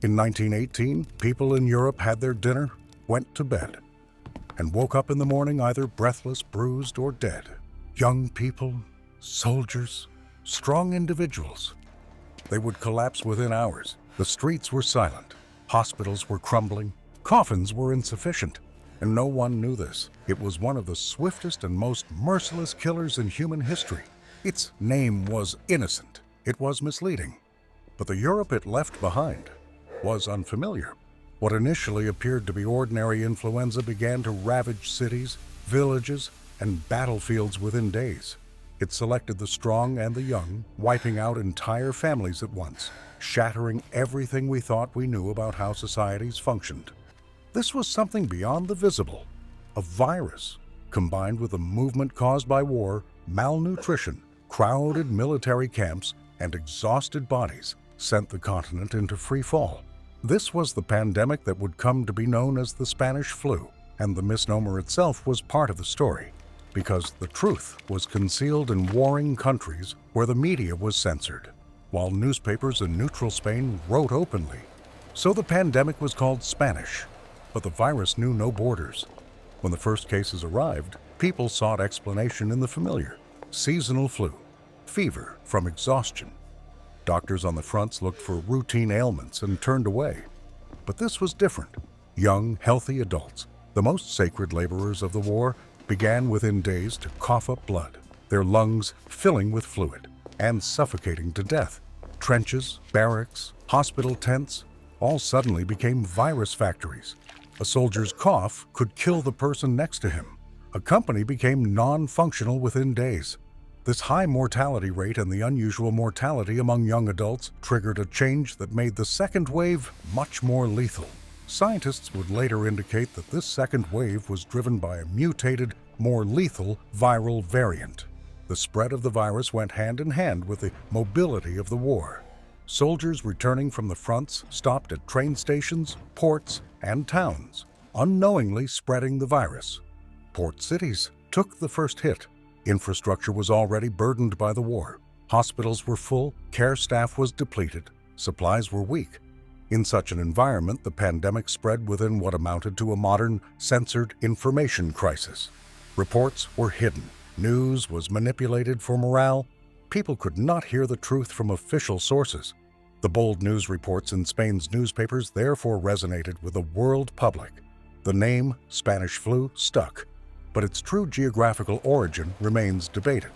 In 1918, people in Europe had their dinner, went to bed, and woke up in the morning either breathless, bruised, or dead. Young people, soldiers, strong individuals. They would collapse within hours. The streets were silent. Hospitals were crumbling. Coffins were insufficient. And no one knew this. It was one of the swiftest and most merciless killers in human history. Its name was innocent. It was misleading. But the Europe it left behind was unfamiliar. What initially appeared to be ordinary influenza began to ravage cities, villages, and battlefields within days. It selected the strong and the young, wiping out entire families at once, shattering everything we thought we knew about how societies functioned. This was something beyond the visible. A virus, combined with a movement caused by war, malnutrition, crowded military camps, and exhausted bodies, sent the continent into free fall. This was the pandemic that would come to be known as the Spanish flu, and the misnomer itself was part of the story, because the truth was concealed in warring countries where the media was censored, while newspapers in neutral Spain wrote openly. So the pandemic was called Spanish, but the virus knew no borders. When the first cases arrived, people sought explanation in the familiar: seasonal flu, fever from exhaustion. Doctors on the fronts looked for routine ailments and turned away. But this was different. Young, healthy adults, the most sacred laborers of the war, began within days to cough up blood, their lungs filling with fluid and suffocating to death. Trenches, barracks, hospital tents, all suddenly became virus factories. A soldier's cough could kill the person next to him. A company became non-functional within days. This high mortality rate and the unusual mortality among young adults triggered a change that made the second wave much more lethal. Scientists would later indicate that this second wave was driven by a mutated, more lethal viral variant. The spread of the virus went hand in hand with the mobility of the war. Soldiers returning from the fronts stopped at train stations, ports, and towns, unknowingly spreading the virus. Port cities took the first hit. Infrastructure was already burdened by the war. Hospitals were full, care staff was depleted, supplies were weak. In such an environment, the pandemic spread within what amounted to a modern, censored information crisis. Reports were hidden. News was manipulated for morale. People could not hear the truth from official sources. The bold news reports in Spain's newspapers therefore resonated with the world public. The name Spanish flu stuck, but its true geographical origin remains debated.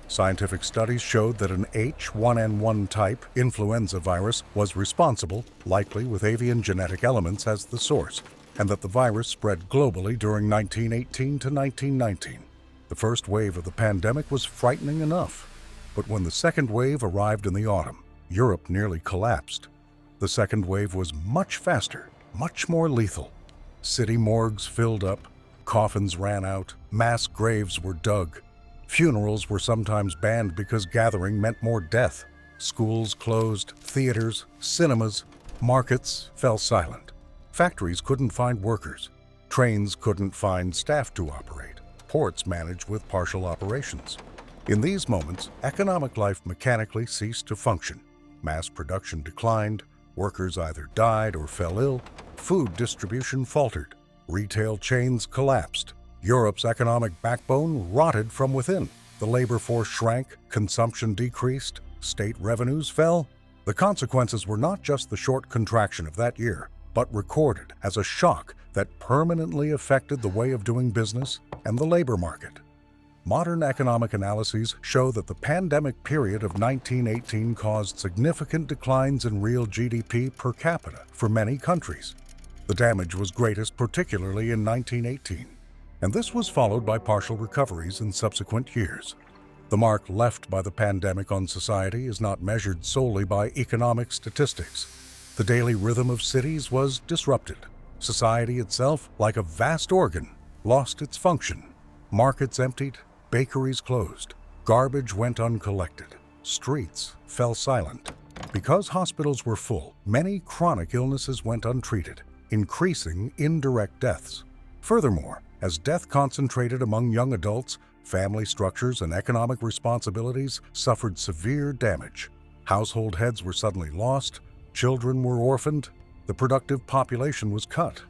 Scientific studies showed that an H1N1 type influenza virus was responsible, likely with avian genetic elements as the source, and that the virus spread globally during 1918 to 1919. The first wave of the pandemic was frightening enough, but when the second wave arrived in the autumn, Europe nearly collapsed. The second wave was much faster, much more lethal. City morgues filled up, coffins ran out, mass graves were dug. Funerals were sometimes banned because gathering meant more death. Schools closed, theaters, cinemas, markets fell silent. Factories couldn't find workers. Trains couldn't find staff to operate. Ports managed with partial operations. In these moments, economic life mechanically ceased to function. Mass production declined, workers either died or fell ill, food distribution faltered, retail chains collapsed. Europe's economic backbone rotted from within. The labor force shrank, consumption decreased, state revenues fell. The consequences were not just the short contraction of that year, but recorded as a shock that permanently affected the way of doing business and the labor market. Modern economic analyses show that the pandemic period of 1918 caused significant declines in real GDP per capita for many countries. The damage was greatest particularly in 1918. And this was followed by partial recoveries in subsequent years. The mark left by the pandemic on society is not measured solely by economic statistics. The daily rhythm of cities was disrupted. Society itself, like a vast organ, lost its function. Markets emptied, bakeries closed, garbage went uncollected, streets fell silent. Because hospitals were full, many chronic illnesses went untreated, increasing indirect deaths. Furthermore, as death concentrated among young adults, family structures and economic responsibilities suffered severe damage. Household heads were suddenly lost, children were orphaned, the productive population was cut.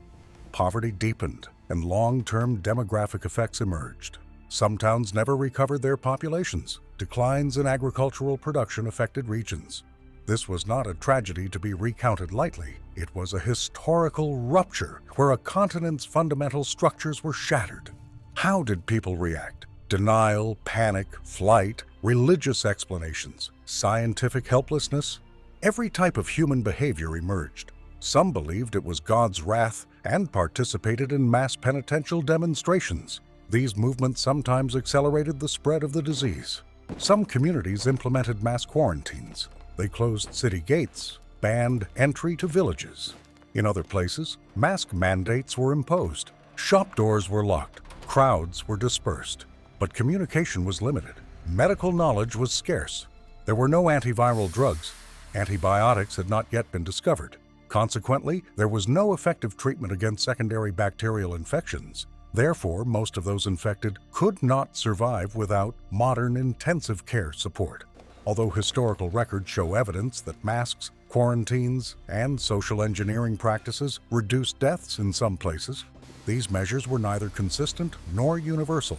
Poverty deepened, and long-term demographic effects emerged. Some towns never recovered their populations. Declines in agricultural production affected regions. This was not a tragedy to be recounted lightly. It was a historical rupture where a continent's fundamental structures were shattered. How did people react? Denial, panic, flight, religious explanations, scientific helplessness? Every type of human behavior emerged. Some believed it was God's wrath and participated in mass penitential demonstrations. These movements sometimes accelerated the spread of the disease. Some communities implemented mass quarantines. They closed city gates, banned entry to villages. In other places, mask mandates were imposed. Shop doors were locked. Crowds were dispersed. But communication was limited. Medical knowledge was scarce. There were no antiviral drugs. Antibiotics had not yet been discovered. Consequently, there was no effective treatment against secondary bacterial infections. Therefore, most of those infected could not survive without modern intensive care support. Although historical records show evidence that masks, quarantines, and social engineering practices reduced deaths in some places, these measures were neither consistent nor universal.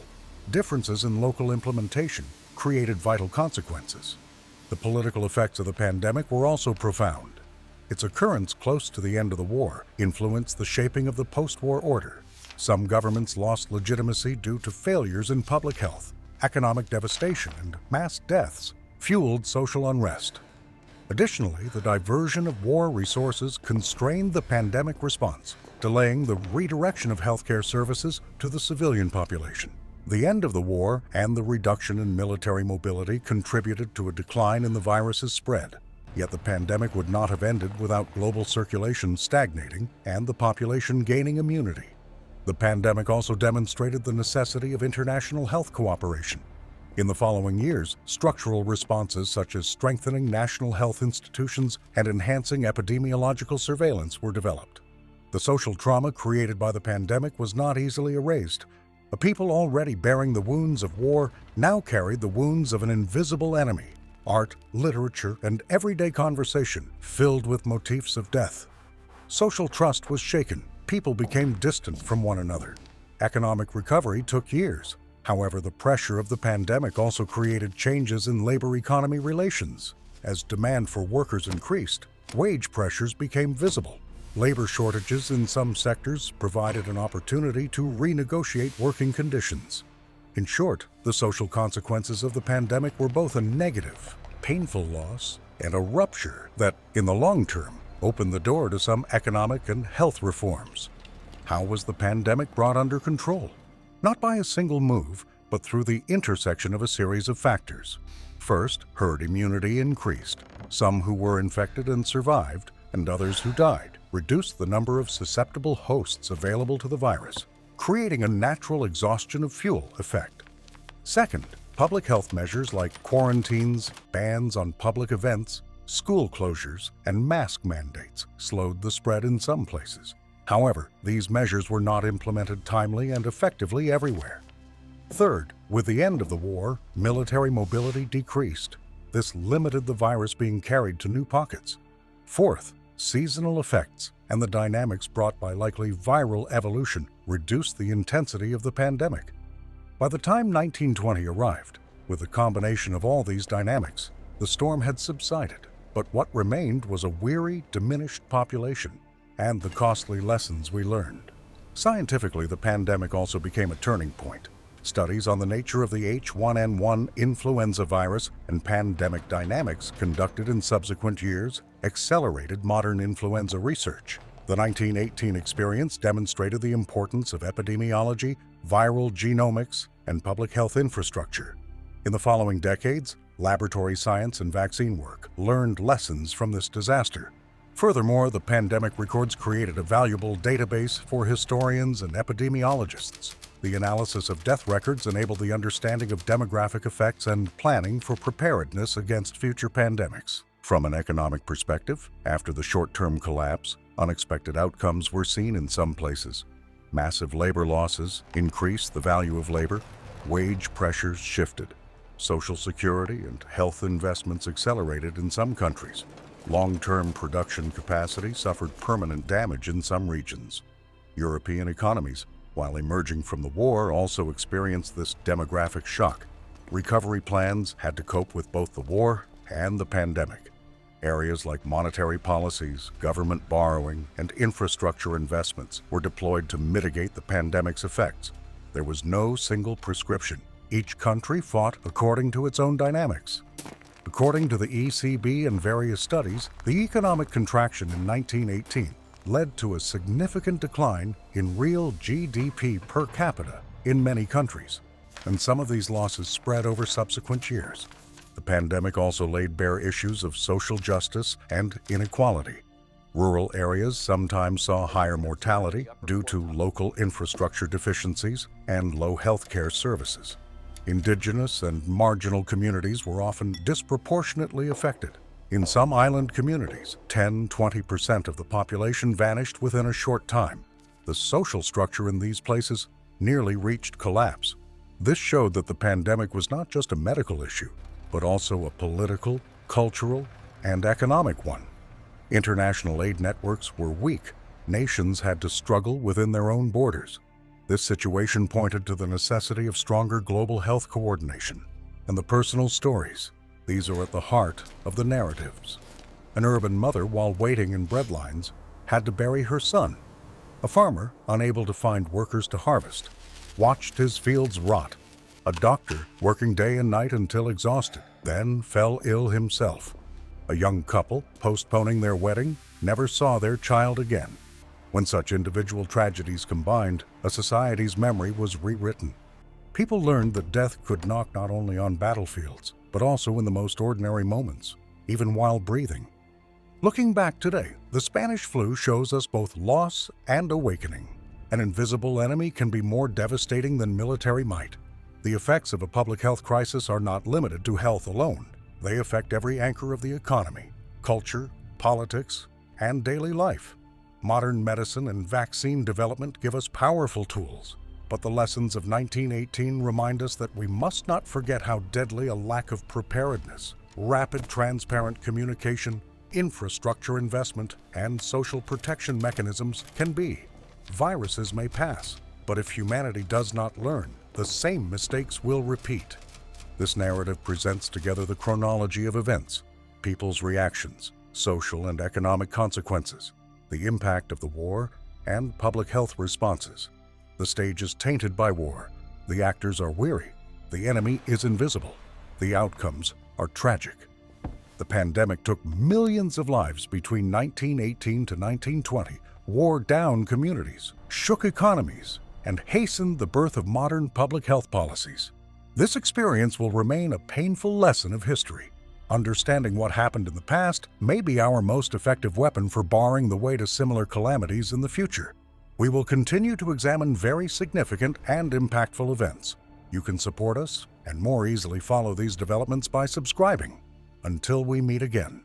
Differences in local implementation created vital consequences. The political effects of the pandemic were also profound. Its occurrence close to the end of the war influenced the shaping of the post-war order. Some governments lost legitimacy due to failures in public health. Economic devastation and mass deaths fueled social unrest. Additionally, the diversion of war resources constrained the pandemic response, delaying the redirection of healthcare services to the civilian population. The end of the war and the reduction in military mobility contributed to a decline in the virus's spread. Yet the pandemic would not have ended without global circulation stagnating and the population gaining immunity. The pandemic also demonstrated the necessity of international health cooperation. In the following years, structural responses such as strengthening national health institutions and enhancing epidemiological surveillance were developed. The social trauma created by the pandemic was not easily erased. A people already bearing the wounds of war now carried the wounds of an invisible enemy. Art, literature, and everyday conversation filled with motifs of death. Social trust was shaken. People became distant from one another. Economic recovery took years. However, the pressure of the pandemic also created changes in labor-economy relations. As demand for workers increased, wage pressures became visible. Labor shortages in some sectors provided an opportunity to renegotiate working conditions. In short, the social consequences of the pandemic were both a negative, painful loss and a rupture that, in the long term, opened the door to some economic and health reforms. How was the pandemic brought under control? Not by a single move, but through the intersection of a series of factors. First, herd immunity increased. Some who were infected and survived, and others who died, reduced the number of susceptible hosts available to the virus, creating a natural exhaustion of fuel effect. Second, public health measures like quarantines, bans on public events, school closures, and mask mandates slowed the spread in some places. However, these measures were not implemented timely and effectively everywhere. Third, with the end of the war, military mobility decreased. This limited the virus being carried to new pockets. Fourth, seasonal effects and the dynamics brought by likely viral evolution reduced the intensity of the pandemic. By the time 1920 arrived, with the combination of all these dynamics, the storm had subsided, but what remained was a weary, diminished population and the costly lessons we learned. Scientifically, the pandemic also became a turning point. Studies on the nature of the H1N1 influenza virus and pandemic dynamics conducted in subsequent years accelerated modern influenza research. The 1918 experience demonstrated the importance of epidemiology, viral genomics, and public health infrastructure. In the following decades, laboratory science and vaccine work learned lessons from this disaster. Furthermore, the pandemic records created a valuable database for historians and epidemiologists. The analysis of death records enabled the understanding of demographic effects and planning for preparedness against future pandemics. From an economic perspective, after the short-term collapse, unexpected outcomes were seen in some places. Massive labor losses increased the value of labor, wage pressures shifted, social security and health investments accelerated in some countries. Long-term production capacity suffered permanent damage in some regions. European economies, while emerging from the war, also experienced this demographic shock. Recovery plans had to cope with both the war and the pandemic. Areas like monetary policies, government borrowing, and infrastructure investments were deployed to mitigate the pandemic's effects. There was no single prescription. Each country fought according to its own dynamics. According to the ECB and various studies, the economic contraction in 1918 led to a significant decline in real GDP per capita in many countries, and some of these losses spread over subsequent years. The pandemic also laid bare issues of social justice and inequality. Rural areas sometimes saw higher mortality due to local infrastructure deficiencies and low healthcare services. Indigenous and marginal communities were often disproportionately affected. In some island communities, 10–20% of the population vanished within a short time. The social structure in these places nearly reached collapse. This showed that the pandemic was not just a medical issue, but also a political, cultural, and economic one. International aid networks were weak. Nations had to struggle within their own borders. This situation pointed to the necessity of stronger global health coordination. And the personal stories, these are at the heart of the narratives. An urban mother, while waiting in bread lines, had to bury her son. A farmer, unable to find workers to harvest, watched his fields rot. A doctor, working day and night until exhausted, then fell ill himself. A young couple, postponing their wedding, never saw their child again. When such individual tragedies combined, a society's memory was rewritten. People learned that death could knock not only on battlefields, but also in the most ordinary moments, even while breathing. Looking back today, the Spanish flu shows us both loss and awakening. An invisible enemy can be more devastating than military might. The effects of a public health crisis are not limited to health alone. They affect every anchor of the economy, culture, politics, and daily life. Modern medicine and vaccine development give us powerful tools, but the lessons of 1918 remind us that we must not forget how deadly a lack of preparedness, rapid transparent communication, infrastructure investment, and social protection mechanisms can be. Viruses may pass, but if humanity does not learn, the same mistakes will repeat. This narrative presents together the chronology of events, people's reactions, social and economic consequences, the impact of the war, and public health responses. The stage is tainted by war. The actors are weary. The enemy is invisible. The outcomes are tragic. The pandemic took millions of lives between 1918 to 1920, wore down communities, shook economies, and hastened the birth of modern public health policies. This experience will remain a painful lesson of history. Understanding what happened in the past may be our most effective weapon for barring the way to similar calamities in the future. We will continue to examine very significant and impactful events. You can support us and more easily follow these developments by subscribing. Until we meet again.